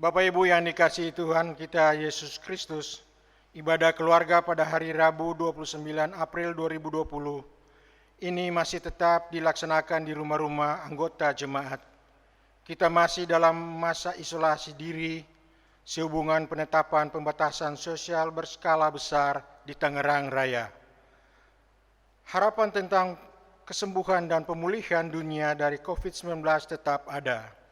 Bapak Ibu yang dikasihi Tuhan kita Yesus Kristus, ibadah keluarga pada hari Rabu 29 April 2020 ini masih tetap dilaksanakan di rumah-rumah anggota jemaat. Kita masih dalam masa isolasi diri sehubungan penetapan pembatasan sosial berskala besar di Tangerang Raya. Harapan tentang kesembuhan dan pemulihan dunia dari COVID-19 tetap ada.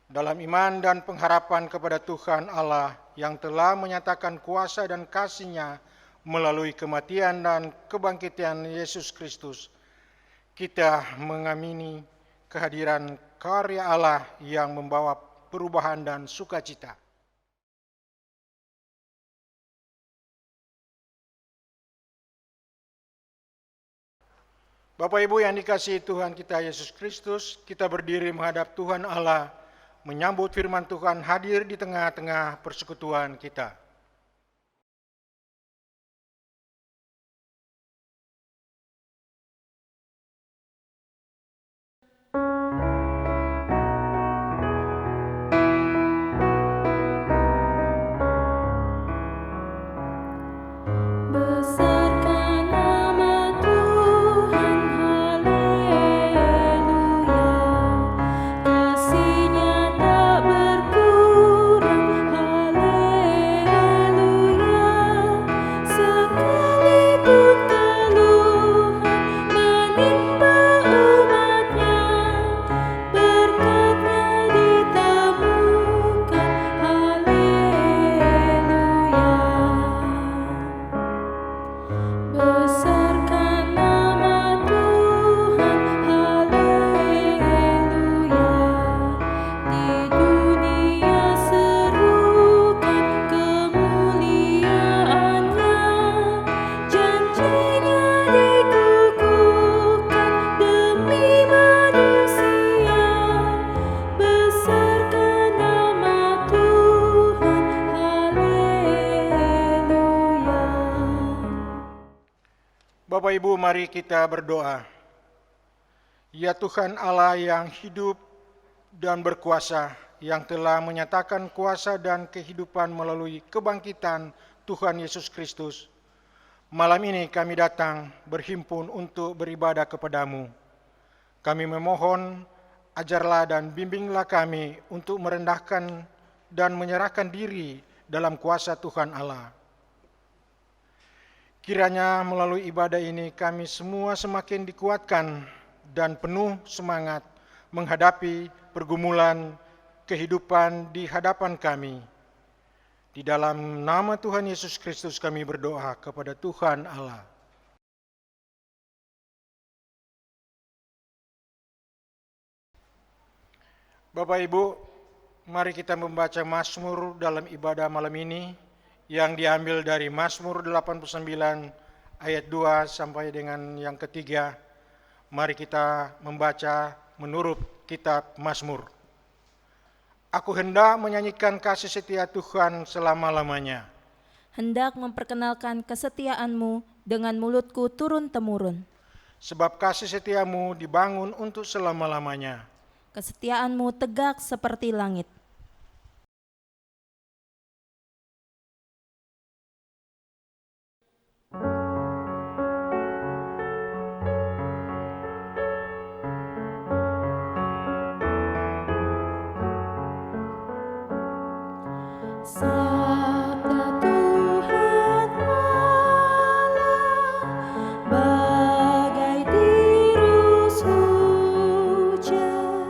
Dalam iman dan pengharapan kepada Tuhan Allah yang telah menyatakan kuasa dan kasih-Nya melalui kematian dan kebangkitan Yesus Kristus, kita mengamini kehadiran karya Allah yang membawa perubahan dan sukacita. Bapak Ibu yang dikasihi Tuhan kita Yesus Kristus, kita berdiri menghadap Tuhan Allah, menyambut firman Tuhan hadir di tengah-tengah persekutuan kita. Bapak Ibu, mari kita berdoa. Ya Tuhan Allah yang hidup dan berkuasa, yang telah menyatakan kuasa dan kehidupan melalui kebangkitan Tuhan Yesus Kristus, malam ini kami datang berhimpun untuk beribadah kepadamu. Kami memohon, ajarlah dan bimbinglah kami untuk merendahkan dan menyerahkan diri dalam kuasa Tuhan Allah. Kiranya melalui ibadah ini kami semua semakin dikuatkan dan penuh semangat menghadapi pergumulan kehidupan di hadapan kami. Di dalam nama Tuhan Yesus Kristus kami berdoa kepada Tuhan Allah. Bapak Ibu, mari kita membaca Mazmur dalam ibadah malam ini, yang diambil dari Mazmur 89 ayat 2 sampai dengan yang ketiga. Mari kita membaca menurut kitab Mazmur. Aku hendak menyanyikan kasih setia Tuhan selama-lamanya. Hendak memperkenalkan kesetiaan-Mu dengan mulutku turun-temurun. Sebab kasih setiamu dibangun untuk selama-lamanya. Kesetiaan-Mu tegak seperti langit. Sabda Tuhan Allah bagai tirus hujan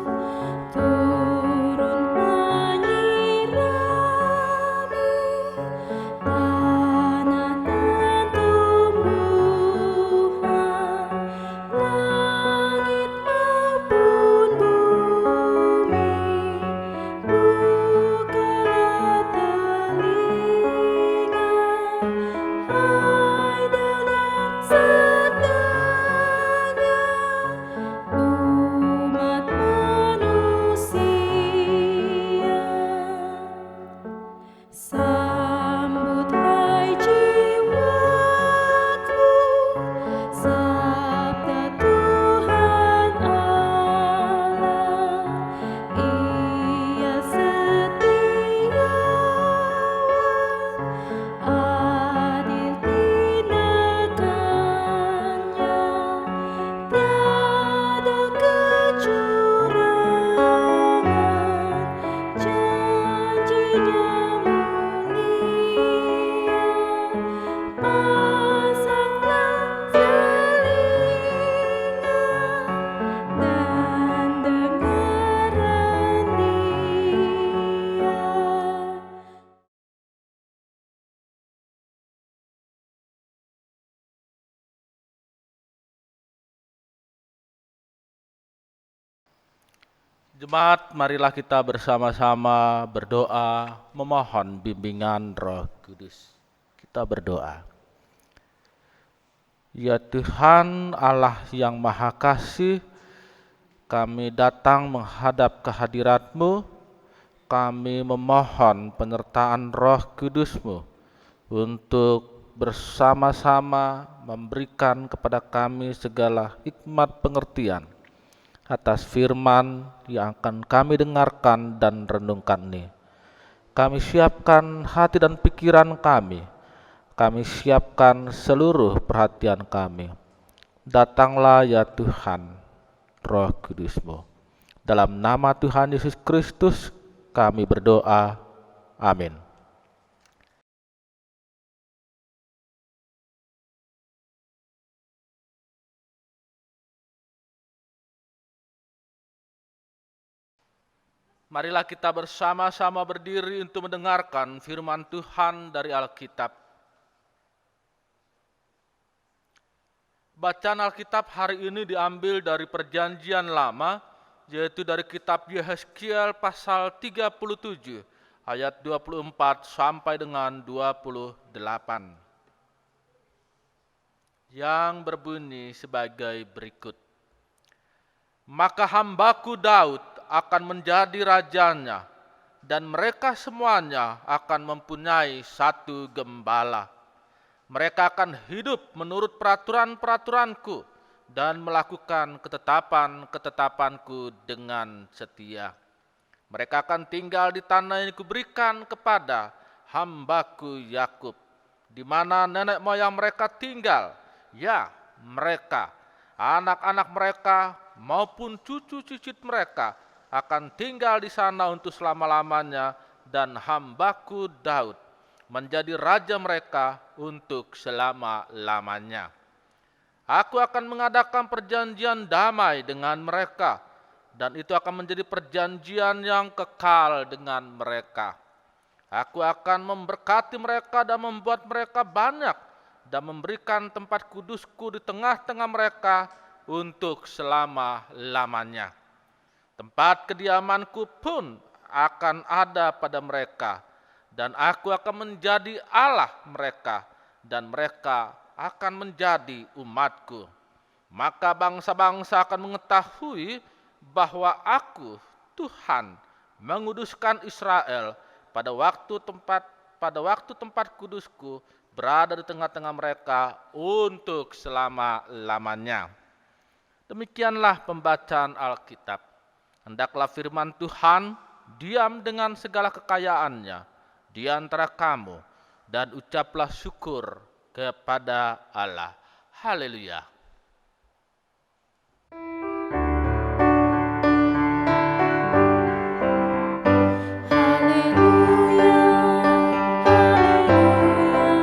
turun menyirami tanah dan tumbuhan, langit maupun bumi. Bukalah telinga, hai dengar sabdanya, umat manusia. Sambut hai jiwaku, sabda Tuhan Allah, Ia setia Jemaat, marilah kita bersama-sama berdoa memohon bimbingan Roh Kudus. Kita berdoa. Ya Tuhan Allah yang Maha Kasih, kami datang menghadap kehadirat-Mu. Kami memohon penyertaan Roh Kudus-Mu untuk bersama-sama memberikan kepada kami segala hikmat pengertian atas firman yang akan kami dengarkan dan renungkan ini. Kami siapkan hati dan pikiran kami. Kami siapkan seluruh perhatian kami. Datanglah ya Tuhan, Roh Kudus-Mu. Dalam nama Tuhan Yesus Kristus kami berdoa. Amin. Marilah kita bersama-sama berdiri untuk mendengarkan firman Tuhan dari Alkitab. Bacaan Alkitab hari ini diambil dari Perjanjian Lama, yaitu dari kitab Yehezkiel pasal 37 ayat 24 sampai dengan 28. Yang berbunyi sebagai berikut. Maka hambaku Daud akan menjadi rajanya, dan mereka semuanya akan mempunyai satu gembala. Mereka akan hidup menurut peraturan-peraturanku dan melakukan ketetapan-ketetapanku dengan setia. Mereka akan tinggal di tanah yang kuberikan kepada hambaku Yakub, di mana nenek moyang mereka tinggal. Ya, mereka, anak-anak mereka maupun cucu-cucu mereka akan tinggal di sana untuk selama-lamanya, dan hambaku Daud menjadi raja mereka untuk selama-lamanya. Aku akan mengadakan perjanjian damai dengan mereka, dan itu akan menjadi perjanjian yang kekal dengan mereka. Aku akan memberkati mereka dan membuat mereka banyak, dan memberikan tempat kudusku di tengah-tengah mereka untuk selama-lamanya. Tempat kediamanku pun akan ada pada mereka, dan aku akan menjadi Allah mereka, dan mereka akan menjadi umatku. Maka bangsa-bangsa akan mengetahui bahwa aku, Tuhan, menguduskan Israel pada waktu tempat kudusku berada di tengah-tengah mereka untuk selama-lamanya. Demikianlah pembacaan Alkitab. Hendaklah firman Tuhan diam dengan segala kekayaannya di antara kamu, dan ucaplah syukur kepada Allah. Haleluya. Haleluya, haleluya, haleluya, haleluya, haleluya,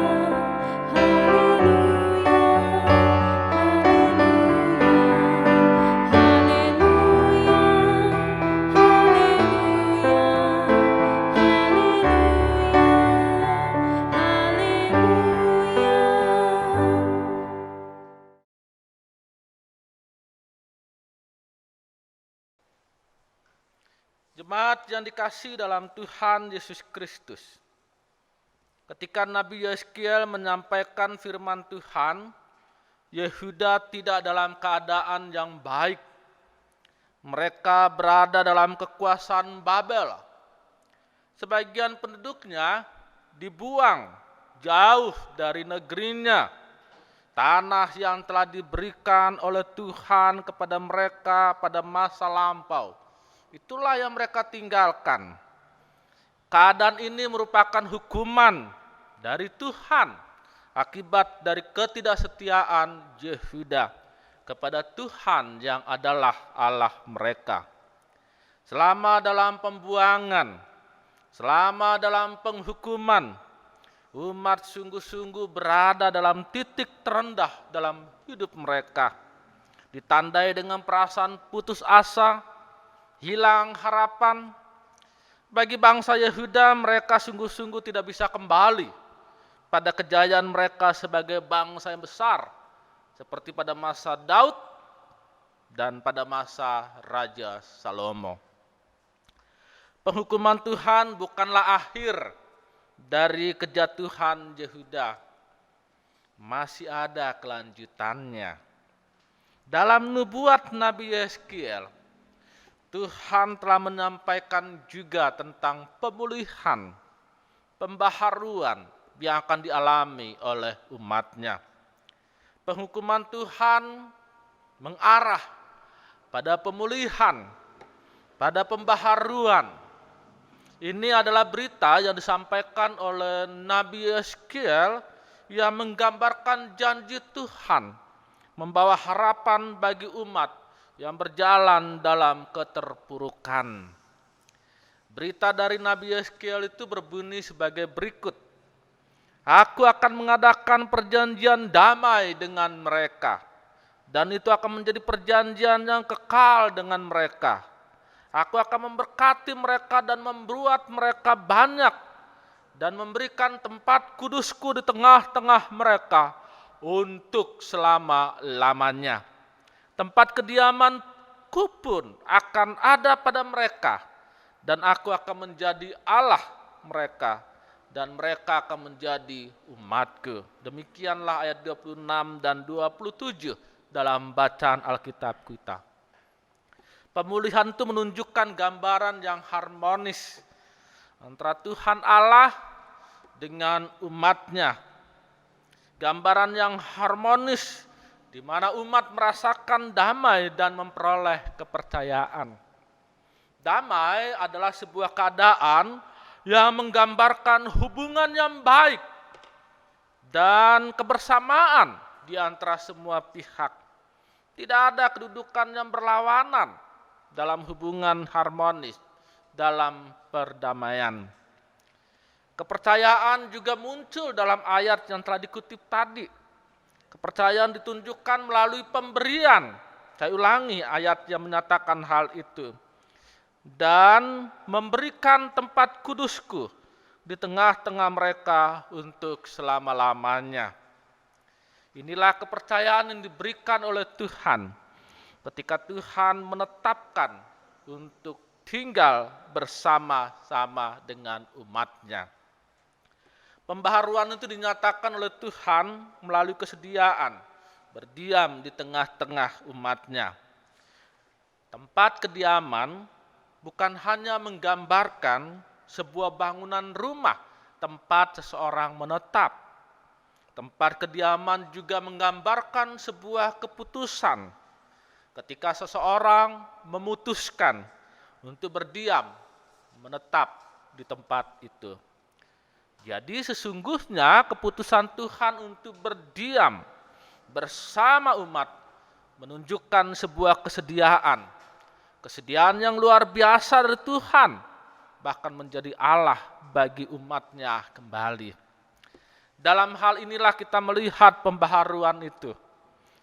Jemaat yang dikasihi dalam Tuhan Yesus Kristus. Ketika Nabi Yehezkiel menyampaikan firman Tuhan, Yehuda tidak dalam keadaan yang baik. Mereka berada dalam kekuasaan Babel. Sebagian penduduknya dibuang jauh dari negerinya. Tanah yang telah diberikan oleh Tuhan kepada mereka pada masa lampau, itulah yang mereka tinggalkan. Keadaan ini merupakan hukuman dari Tuhan akibat dari ketidaksetiaan Yehuda kepada Tuhan yang adalah Allah mereka. Selama dalam pembuangan, selama dalam penghukuman, umat sungguh-sungguh berada dalam titik terendah dalam hidup mereka, ditandai dengan perasaan putus asa, hilang harapan. Bagi bangsa Yehuda, mereka sungguh-sungguh tidak bisa kembali pada kejayaan mereka sebagai bangsa yang besar, seperti pada masa Daud dan pada masa Raja Salomo. Penghukuman Tuhan bukanlah akhir dari kejatuhan Yehuda. Masih ada kelanjutannya. Dalam nubuat Nabi Yeskiel, Tuhan telah menyampaikan juga tentang pemulihan, pembaharuan yang akan dialami oleh umatnya. Penghukuman Tuhan mengarah pada pemulihan, pada pembaharuan. Ini adalah berita yang disampaikan oleh Nabi Yeskiel yang menggambarkan janji Tuhan, membawa harapan bagi umat yang berjalan dalam keterpurukan. Berita dari Nabi Yeskiel itu berbunyi sebagai berikut. Aku akan mengadakan perjanjian damai dengan mereka, dan itu akan menjadi perjanjian yang kekal dengan mereka. Aku akan memberkati mereka dan membuat mereka banyak, dan memberikan tempat kudusku di tengah-tengah mereka untuk selama-lamanya. Tempat kediamanku pun akan ada pada mereka, dan aku akan menjadi Allah mereka, dan mereka akan menjadi umatku. Demikianlah ayat 26 dan 27 dalam bacaan Alkitab kita. Pemulihan itu menunjukkan gambaran yang harmonis antara Tuhan Allah dengan umatnya. Gambaran yang harmonis di mana umat merasakan damai dan memperoleh kepercayaan. Damai adalah sebuah keadaan yang menggambarkan hubungan yang baik dan kebersamaan di antara semua pihak. Tidak ada kedudukan yang berlawanan dalam hubungan harmonis, dalam perdamaian. Kepercayaan juga muncul dalam ayat yang telah dikutip tadi. Kepercayaan ditunjukkan melalui pemberian. Saya ulangi ayat yang menyatakan hal itu. Dan memberikan tempat kudusku di tengah-tengah mereka untuk selama-lamanya. Inilah kepercayaan yang diberikan oleh Tuhan ketika Tuhan menetapkan untuk tinggal bersama-sama dengan umatnya. Pembaharuan itu dinyatakan oleh Tuhan melalui kesediaan berdiam di tengah-tengah umatnya. Tempat kediaman bukan hanya menggambarkan sebuah bangunan rumah tempat seseorang menetap. Tempat kediaman juga menggambarkan sebuah keputusan ketika seseorang memutuskan untuk berdiam, menetap di tempat itu. Jadi sesungguhnya keputusan Tuhan untuk berdiam bersama umat menunjukkan sebuah kesediaan. Kesediaan yang luar biasa dari Tuhan, bahkan menjadi Allah bagi umatnya kembali. Dalam hal inilah kita melihat pembaharuan itu.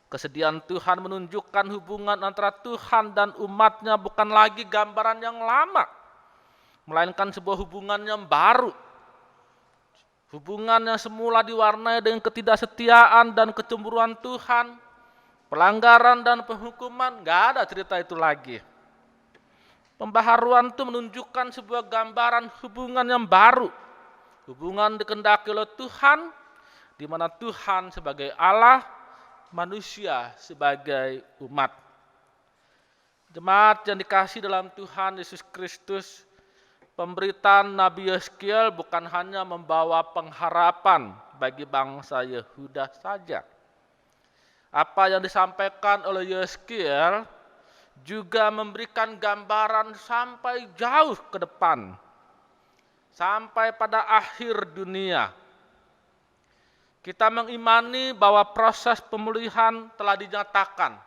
Kesediaan Tuhan menunjukkan hubungan antara Tuhan dan umatnya bukan lagi gambaran yang lama, melainkan sebuah hubungan yang baru. Hubungan yang semula diwarnai dengan ketidaksetiaan dan kecemburuan Tuhan, pelanggaran dan penghukuman, nggak ada cerita itu lagi. Pembaharuan itu menunjukkan sebuah gambaran hubungan yang baru. Hubungan dikehendaki oleh Tuhan, di mana Tuhan sebagai Allah, manusia sebagai umat. Jemaat yang dikasihi dalam Tuhan Yesus Kristus, pemberitaan Nabi Yeskiel bukan hanya membawa pengharapan bagi bangsa Yehuda saja. Apa yang disampaikan oleh Yeskiel juga memberikan gambaran sampai jauh ke depan, sampai pada akhir dunia. Kita mengimani bahwa proses pemulihan telah dinyatakan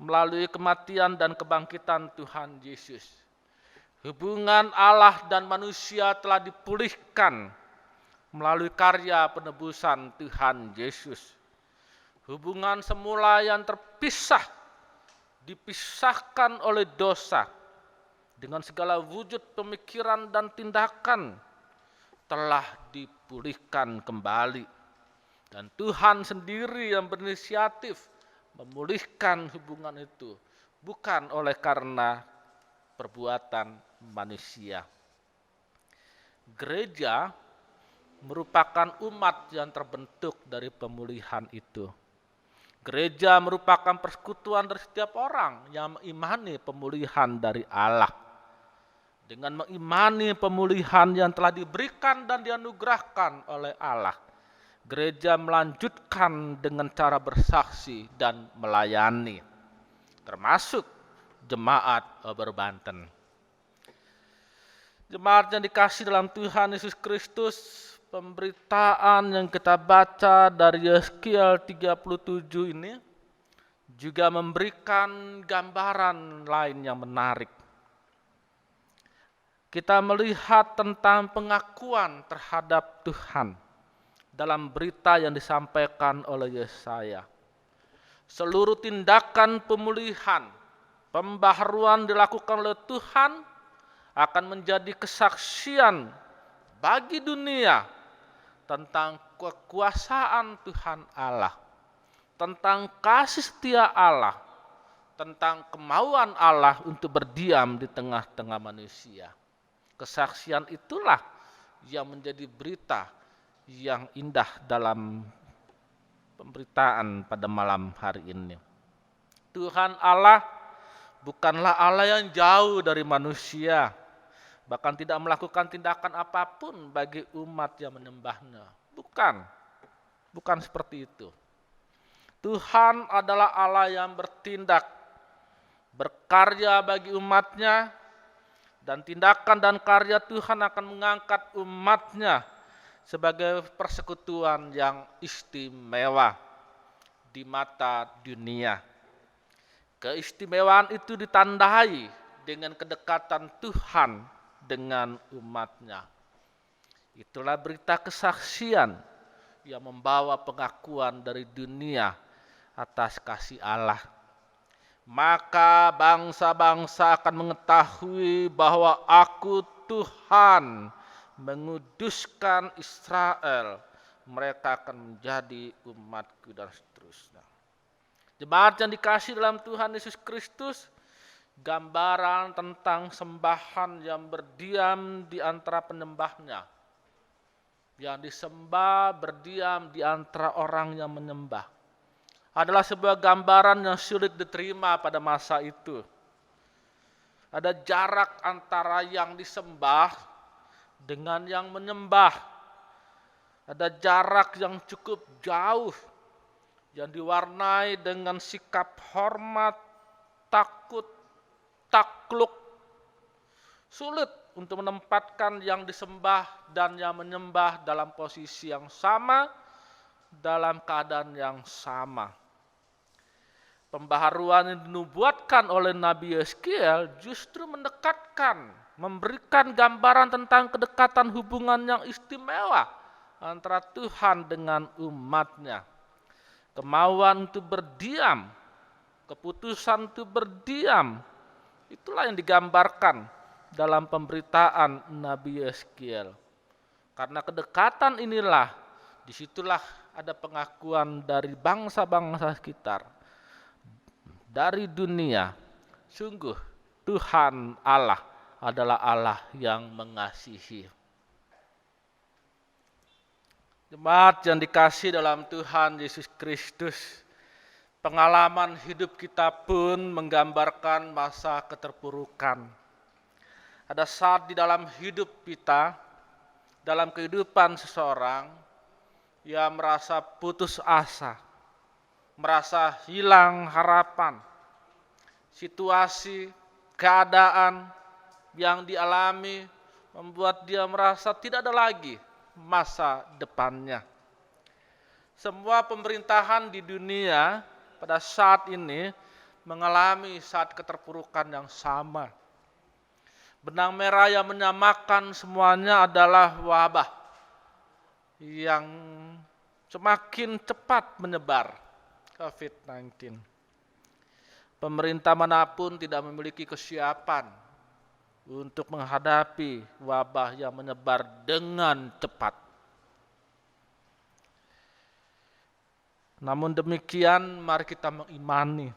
melalui kematian dan kebangkitan Tuhan Yesus. Hubungan Allah dan manusia telah dipulihkan melalui karya penebusan Tuhan Yesus. Hubungan semula yang terpisah dipisahkan oleh dosa dengan segala wujud pemikiran dan tindakan telah dipulihkan kembali. Dan Tuhan sendiri yang berinisiatif memulihkan hubungan itu. Bukan oleh karena perbuatan manusia. Gereja merupakan umat yang terbentuk dari pemulihan itu. Gereja merupakan persekutuan dari setiap orang yang mengimani pemulihan dari Allah. Dengan mengimani pemulihan yang telah diberikan dan dianugerahkan oleh Allah, gereja melanjutkan dengan cara bersaksi dan melayani, termasuk jemaat Oberbanten. Jemaat yang dikasih dalam Tuhan Yesus Kristus, pemberitaan yang kita baca dari Yeskiel 37 ini juga memberikan gambaran lain yang menarik. Kita melihat tentang pengakuan terhadap Tuhan dalam berita yang disampaikan oleh Yesaya. Seluruh tindakan pemulihan, pembaharuan dilakukan oleh Tuhan akan menjadi kesaksian bagi dunia tentang kekuasaan Tuhan Allah, tentang kasih setia Allah, tentang kemauan Allah untuk berdiam di tengah-tengah manusia. Kesaksian itulah yang menjadi berita yang indah dalam pemberitaan pada malam hari ini. Tuhan Allah bukanlah Allah yang jauh dari manusia, bahkan tidak melakukan tindakan apapun bagi umat yang menyembahnya. Bukan seperti itu. Tuhan adalah Allah yang bertindak, berkarya bagi umatnya, dan tindakan dan karya Tuhan akan mengangkat umatnya sebagai persekutuan yang istimewa di mata dunia. Keistimewaan itu ditandai dengan kedekatan Tuhan dengan umatnya. Itulah berita kesaksian yang membawa pengakuan dari dunia atas kasih Allah. Maka bangsa-bangsa akan mengetahui bahwa Aku Tuhan menguduskan Israel. Mereka akan menjadi umat-Ku dan seterusnya. Jemaat yang dikasih dalam Tuhan Yesus Kristus, gambaran tentang sembahan yang berdiam di antara penyembahnya. Yang disembah berdiam di antara orang yang menyembah. Adalah sebuah gambaran yang sulit diterima pada masa itu. Ada jarak antara yang disembah dengan yang menyembah. Ada jarak yang cukup jauh yang diwarnai dengan sikap hormat, takut, takluk. Sulit untuk menempatkan yang disembah dan yang menyembah dalam posisi yang sama, dalam keadaan yang sama. Pembaharuan yang dinubuatkan oleh Nabi Yeskiel justru mendekatkan, memberikan gambaran tentang kedekatan hubungan yang istimewa antara Tuhan dengan umatnya. Kemauan untuk berdiam, keputusan untuk berdiam, itulah yang digambarkan dalam pemberitaan Nabi Yeskiel. Karena kedekatan inilah, disitulah ada pengakuan dari bangsa-bangsa sekitar, dari dunia. Sungguh Tuhan Allah adalah Allah yang mengasihi. Jemaat yang dikasih dalam Tuhan Yesus Kristus, pengalaman hidup kita pun menggambarkan masa keterpurukan. Ada saat di dalam hidup kita, dalam kehidupan seseorang, ia merasa putus asa, merasa hilang harapan. Situasi, keadaan yang dialami membuat dia merasa tidak ada lagi masa depannya. Semua pemerintahan di dunia pada saat ini mengalami saat keterpurukan yang sama. Benang merah yang menyamakan semuanya adalah wabah yang semakin cepat menyebar, COVID-19. Pemerintah manapun tidak memiliki kesiapan untuk menghadapi wabah yang menyebar dengan cepat. Namun demikian, mari kita mengimani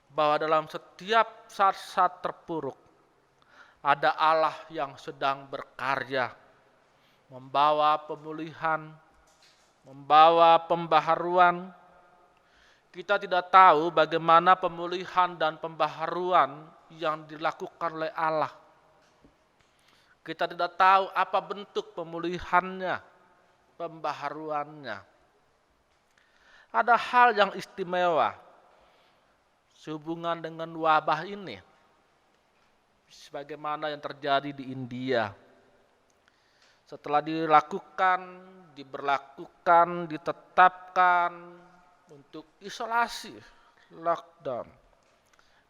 bahwa dalam setiap saat-saat terpuruk, Ada Allah yang sedang berkarya, membawa pemulihan, membawa pembaharuan. Kita tidak tahu bagaimana pemulihan dan pembaharuan yang dilakukan oleh Allah. Kita tidak tahu apa bentuk pemulihannya, pembaharuannya. Ada hal yang istimewa sehubungan dengan wabah ini, sebagaimana yang terjadi di India. Setelah diberlakukan, ditetapkan untuk isolasi, lockdown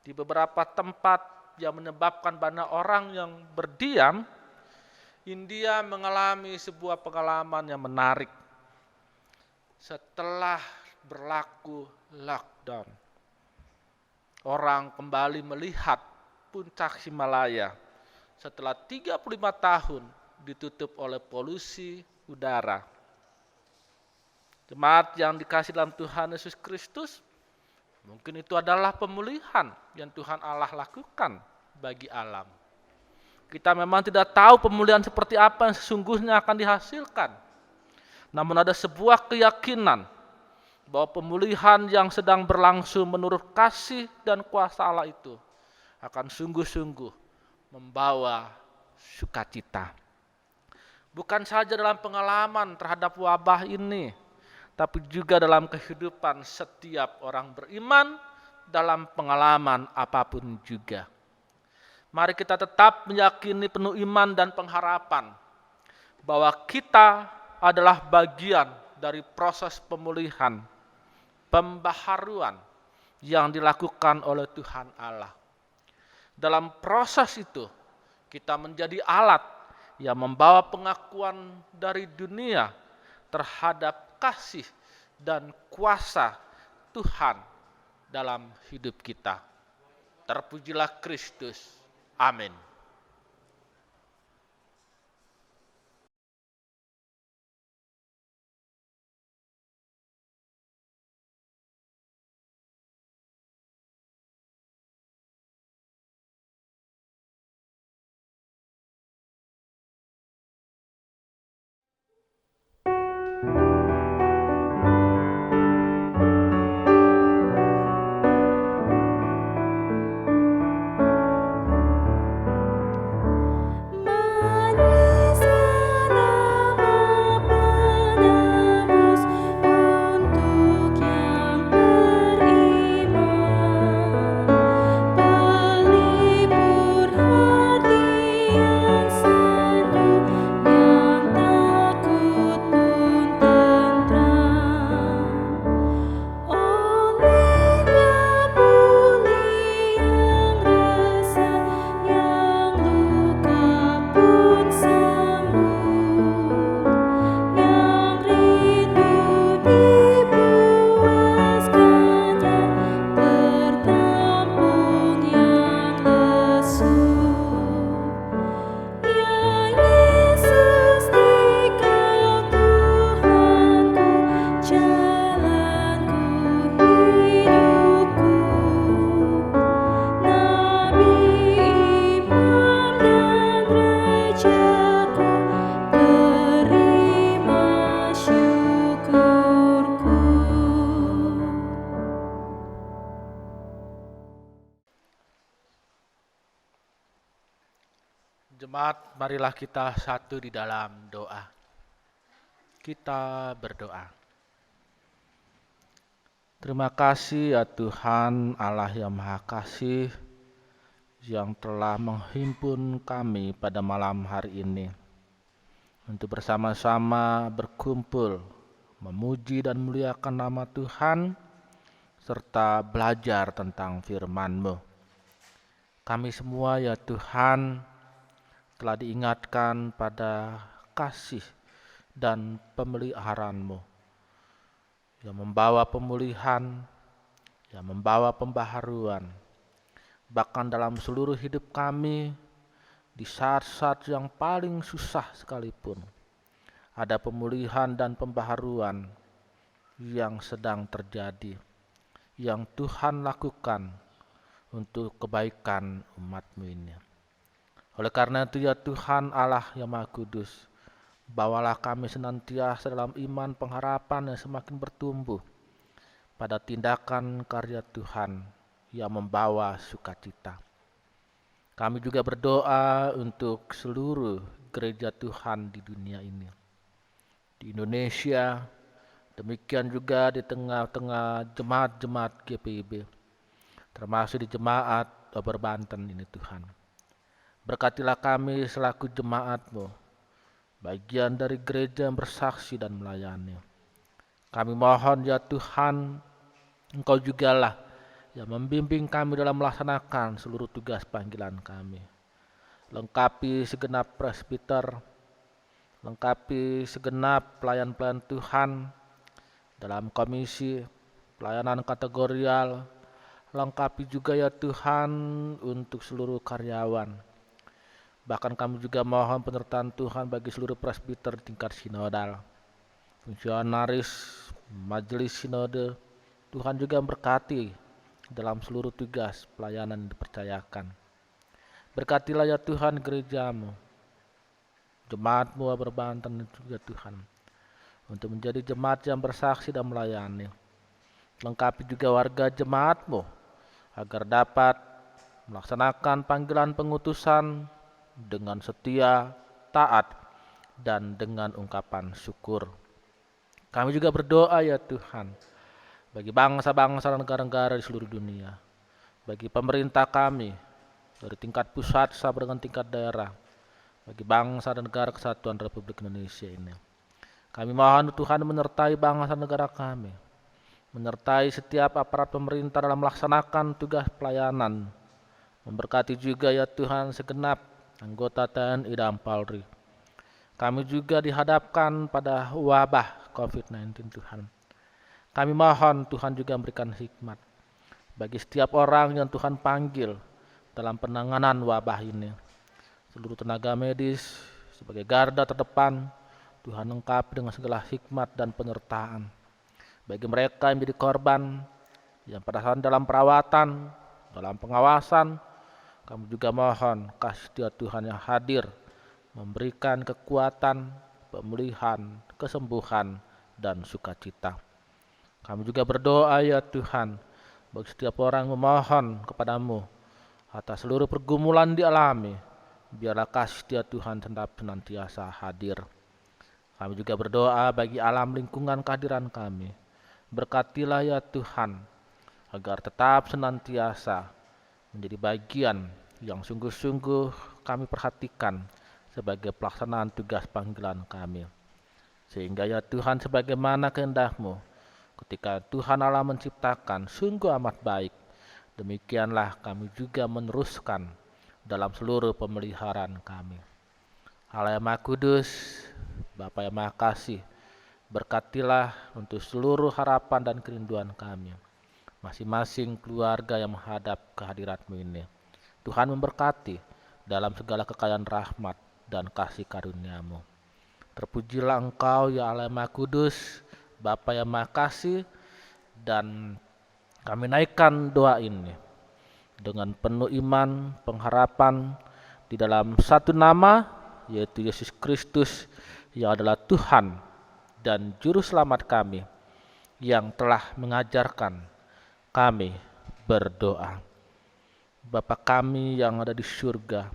di beberapa tempat yang menyebabkan banyak orang yang berdiam, India mengalami sebuah pengalaman yang menarik. Setelah berlaku lockdown, orang kembali melihat puncak Himalaya setelah 35 tahun ditutup oleh polusi udara. Jemaat yang dikasihi dalam Tuhan Yesus Kristus, mungkin itu adalah pemulihan yang Tuhan Allah lakukan bagi alam. Kita memang tidak tahu pemulihan seperti apa yang sesungguhnya akan dihasilkan. Namun ada sebuah keyakinan bahwa pemulihan yang sedang berlangsung menurut kasih dan kuasa Allah itu akan sungguh-sungguh membawa sukacita. Bukan saja dalam pengalaman terhadap wabah ini, tapi juga dalam kehidupan setiap orang beriman dalam pengalaman apapun juga. Mari kita tetap meyakini penuh iman dan pengharapan bahwa kita adalah bagian dari proses pemulihan, pembaharuan yang dilakukan oleh Tuhan Allah. Dalam proses itu, kita menjadi alat yang membawa pengakuan dari dunia terhadap kasih dan kuasa Tuhan dalam hidup kita. Terpujilah Kristus. Amin. Jemaat, marilah kita satu di dalam doa. Kita berdoa. Terima kasih ya Tuhan Allah yang Maha Kasih yang telah menghimpun kami pada malam hari ini untuk bersama-sama berkumpul, memuji dan muliakan nama Tuhan serta belajar tentang firman-Mu. Kami semua ya Tuhan telah diingatkan pada kasih dan pemeliharaan-Mu yang membawa pemulihan, yang membawa pembaharuan. Bahkan dalam seluruh hidup kami, di saat-saat yang paling susah sekalipun, ada pemulihan dan pembaharuan yang sedang terjadi, yang Tuhan lakukan untuk kebaikan umat-Mu ini. Oleh karena itu ya Tuhan Allah yang Maha Kudus, bawalah kami senantiasa dalam iman pengharapan yang semakin bertumbuh pada tindakan karya Tuhan yang membawa sukacita. Kami juga berdoa untuk seluruh gereja Tuhan di dunia ini. Di Indonesia, demikian juga di tengah-tengah jemaat-jemaat GPIB, termasuk di jemaat Ober Banten ini Tuhan. Berkatilah kami selaku jemaat-Mu, bagian dari gereja yang bersaksi dan melayani. Kami mohon ya Tuhan, Engkau jugalah yang membimbing kami dalam melaksanakan seluruh tugas panggilan kami. Lengkapi segenap presbiter, lengkapi segenap pelayan-pelayan Tuhan dalam komisi pelayanan kategorial, lengkapi juga ya Tuhan untuk seluruh karyawan. Bahkan kami juga mohon penyertaan Tuhan bagi seluruh presbiter tingkat sinodal, fungsionaris, majelis sinode. Tuhan juga memberkati dalam seluruh tugas pelayanan yang dipercayakan. Berkatilah ya Tuhan gereja-Mu, jemaat-Mu Ober Banten juga Tuhan, untuk menjadi jemaat yang bersaksi dan melayani. Lengkapi juga warga jemaat-Mu agar dapat melaksanakan panggilan pengutusan dengan setia, taat, dan dengan ungkapan syukur. Kami juga berdoa ya Tuhan, bagi bangsa-bangsa dan negara-negara di seluruh dunia, bagi pemerintah kami, dari tingkat pusat sampai dengan tingkat daerah, bagi bangsa dan negara kesatuan Republik Indonesia ini. Kami mohon Tuhan menyertai bangsa dan negara kami, menyertai setiap aparat pemerintah dalam melaksanakan tugas pelayanan, memberkati juga ya Tuhan segenap anggota TNI dan Polri. Kami juga dihadapkan pada wabah COVID-19 Tuhan. Kami mohon Tuhan juga memberikan hikmat bagi setiap orang yang Tuhan panggil dalam penanganan wabah ini. Seluruh tenaga medis sebagai garda terdepan, Tuhan lengkapi dengan segala hikmat dan penyertaan. Bagi mereka yang menjadi korban, yang pada saat dalam perawatan, dalam pengawasan, kami juga mohon kasih setia Tuhan yang hadir, memberikan kekuatan, pemulihan, kesembuhan, dan sukacita. Kami juga berdoa ya Tuhan, bagi setiap orang memohon kepadamu atas seluruh pergumulan dialami, biarlah kasih setia Tuhan senantiasa hadir. Kami juga berdoa bagi alam lingkungan kehadiran kami. Berkatilah ya Tuhan, agar tetap senantiasa menjadi bagian yang sungguh-sungguh kami perhatikan sebagai pelaksanaan tugas panggilan kami. Sehingga ya Tuhan, sebagaimana kehendak-Mu, ketika Tuhan Allah menciptakan sungguh amat baik, demikianlah kami juga meneruskan dalam seluruh pemeliharaan kami. Allah yang Maha Kudus, Bapa yang Maha Kasih, berkatilah untuk seluruh harapan dan kerinduan kami, masing-masing keluarga yang menghadap kehadirat-Mu ini. Tuhan memberkati dalam segala kekayaan rahmat dan kasih karunia-Mu. Terpujilah Engkau ya Allah yang Maha Kudus, Bapa yang Maha Kasih, dan kami naikkan doa ini dengan penuh iman, pengharapan di dalam satu nama, yaitu Yesus Kristus yang adalah Tuhan dan Juru Selamat kami, yang telah mengajarkan kami berdoa. Bapa kami yang ada di surga,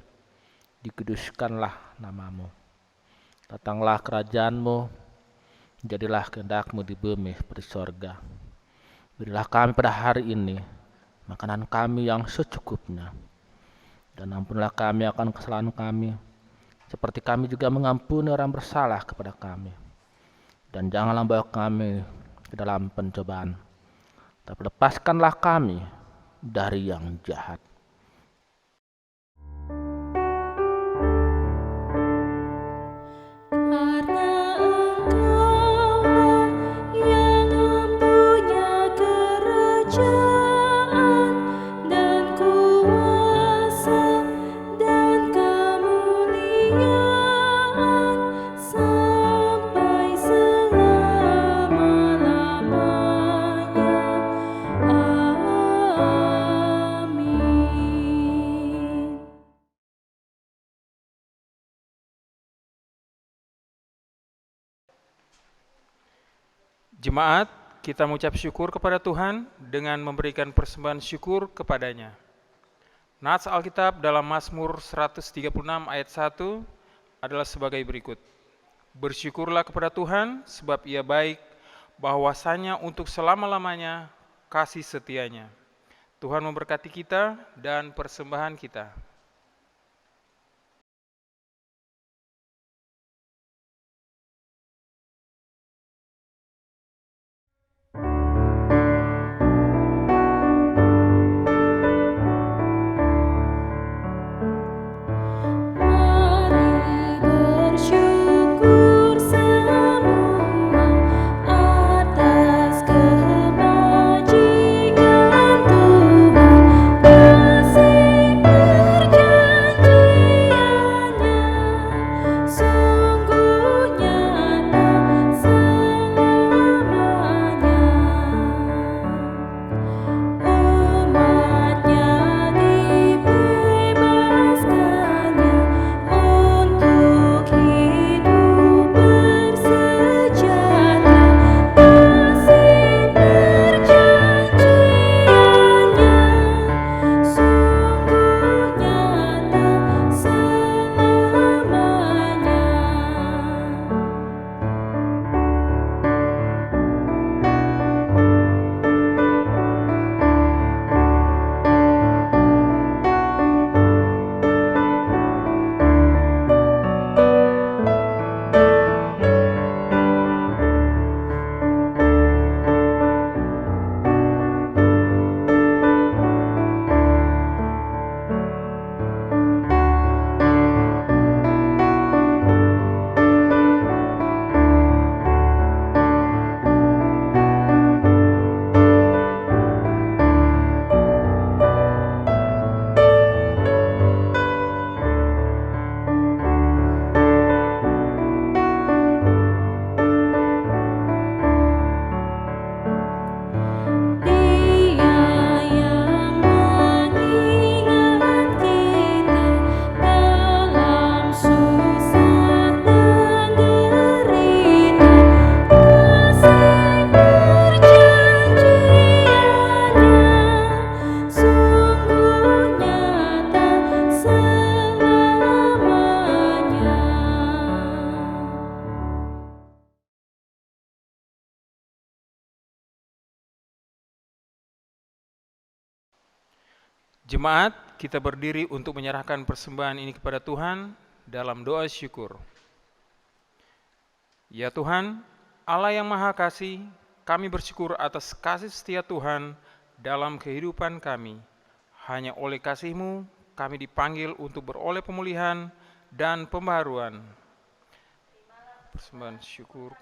dikuduskanlah nama-Mu. Datanglah kerajaan-Mu, jadilah kehendak-Mu di bumi seperti sorga. Berilah kami pada hari ini makanan kami yang secukupnya. Dan ampunilah kami akan kesalahan kami, seperti kami juga mengampuni orang bersalah kepada kami. Dan janganlah bawa kami ke dalam pencobaan, tapi lepaskanlah kami dari yang jahat. Karena Engkaulah yang mempunyai kerajaan dan kuasa dan kemuliaan sampai selama-lamanya. Amin. Jemaat, kita mengucap syukur kepada Tuhan dengan memberikan persembahan syukur kepadanya. Nats Alkitab dalam Mazmur 136 ayat 1 adalah sebagai berikut. Bersyukurlah kepada Tuhan sebab Ia baik, bahwasanya untuk selama-lamanya kasih setianya. Tuhan memberkati kita dan persembahan kita. Mari bersyukur semua atas kebajikan Tuhan, kasih perjanjiannya sungguh nyata selamanya. Umatnya dibebaskannya untuk hidup bersejahtera, kasih perjanjiannya sungguh nyata selamanya. Dia yang mengingat kita dalam susah dan derita, kasih perjanjiannya sungguh nyata selamanya. Jemaat, kita berdiri untuk menyerahkan persembahan ini kepada Tuhan dalam doa syukur. Ya Tuhan, Allah yang Maha Kasih, kami bersyukur atas kasih setia Tuhan dalam kehidupan kami. Hanya oleh kasih-Mu, kami dipanggil untuk beroleh pemulihan dan pembaharuan. Persembahan syukur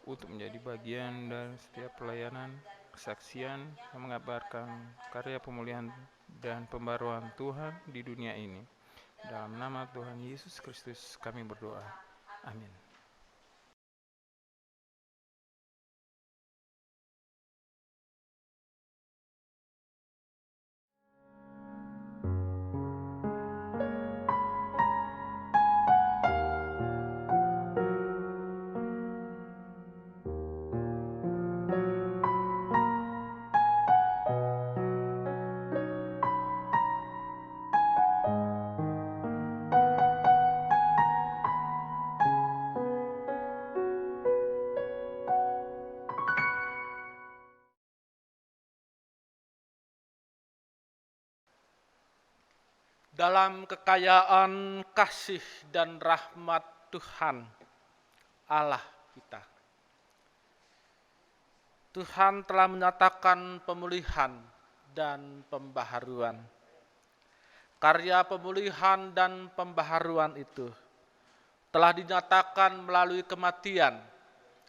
untuk menjadi bagian dari setiap pelayanan kesaksian yang mengabarkan karya pemulihan dan pembaruan Tuhan di dunia ini. Dalam nama Tuhan Yesus Kristus kami berdoa. Amin. Dalam kekayaan kasih dan rahmat Tuhan Allah kita, Tuhan telah menyatakan pemulihan dan pembaharuan. Karya pemulihan dan pembaharuan itu telah dinyatakan melalui kematian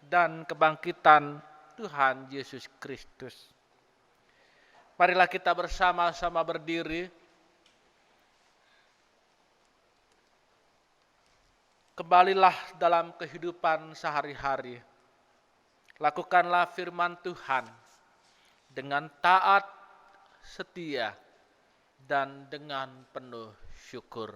dan kebangkitan Tuhan Yesus Kristus. Marilah kita bersama-sama berdiri. Kembalilah dalam kehidupan sehari-hari. Lakukanlah firman Tuhan dengan taat, setia, dan dengan penuh syukur.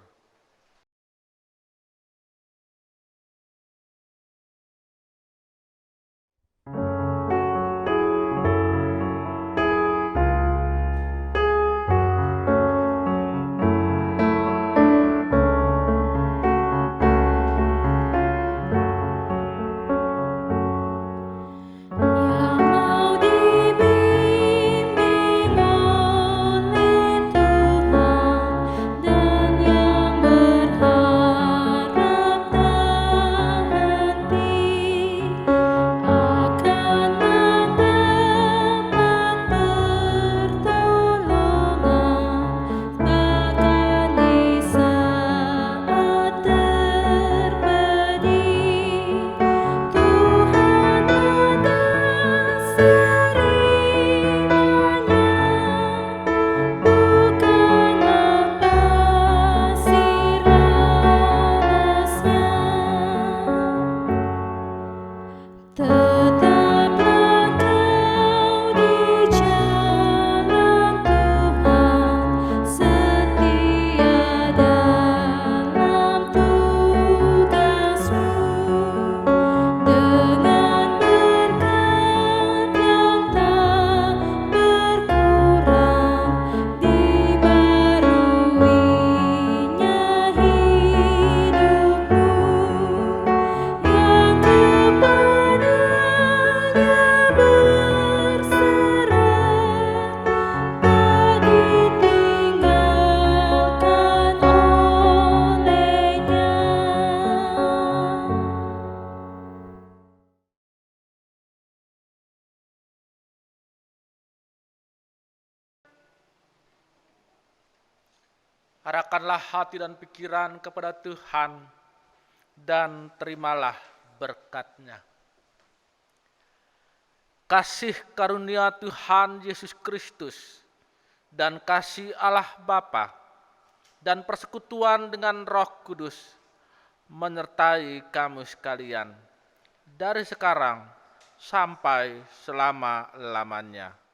Arahkanlah hati dan pikiran kepada Tuhan dan terimalah berkat-Nya. Kasih karunia Tuhan Yesus Kristus dan kasih Allah Bapa dan persekutuan dengan Roh Kudus menyertai kamu sekalian dari sekarang sampai selama-lamanya.